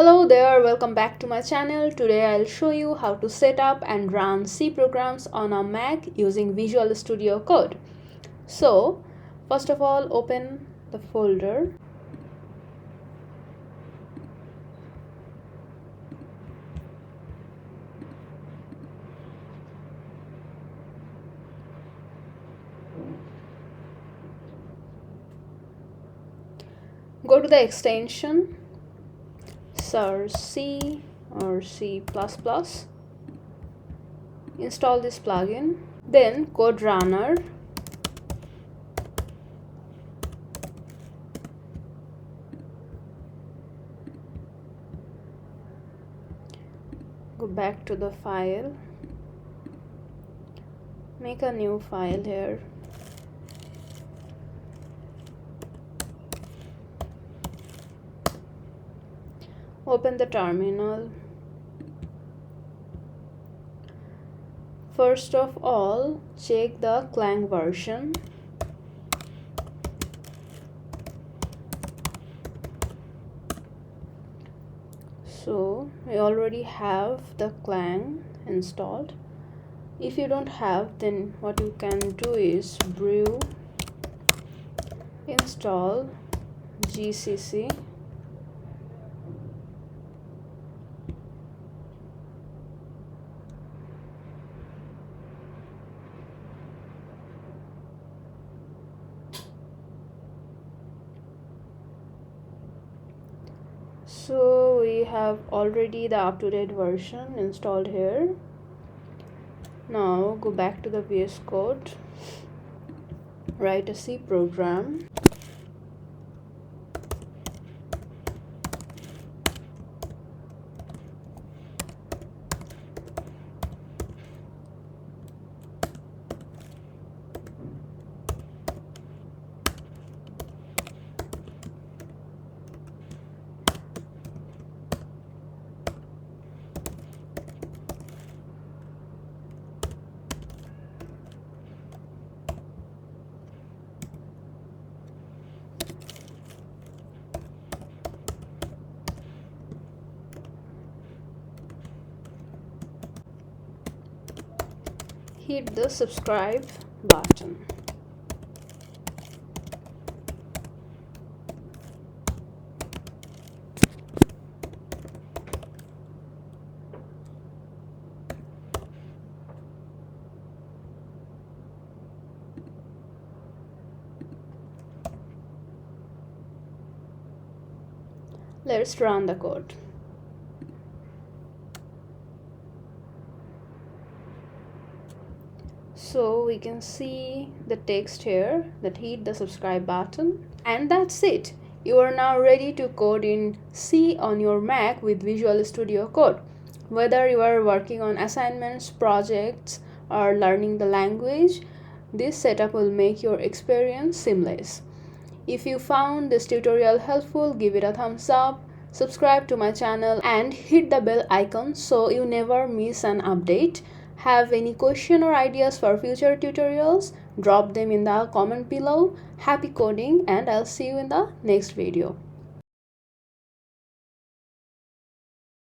Hello there, welcome back to my channel. Today I'll show you how to set up and run C programs on a Mac using Visual Studio Code. So, first of all, open the folder. Go to the extension, search C or C++, install this plugin, then code runner, go back to the file, make a new file here, open the terminal. First of all, check the Clang version. So I already have the Clang installed. If you don't have, then what you can do is brew install gcc So we have already the up-to-date version installed here. Now go back to the VS Code, write a C program. Hit the subscribe button. Let's run the code. So we can see the text here that hit the subscribe button, and that's it. You are now ready to code in C on your Mac with Visual Studio Code. Whether you are working on assignments, projects, or learning the language, this setup will make your experience seamless. If you found this tutorial helpful, give it a thumbs up, subscribe to my channel, and hit the bell icon so you never miss an update. Have any question or ideas for future tutorials? Drop them in the comment below. Happy coding, and I'll see you in the next video.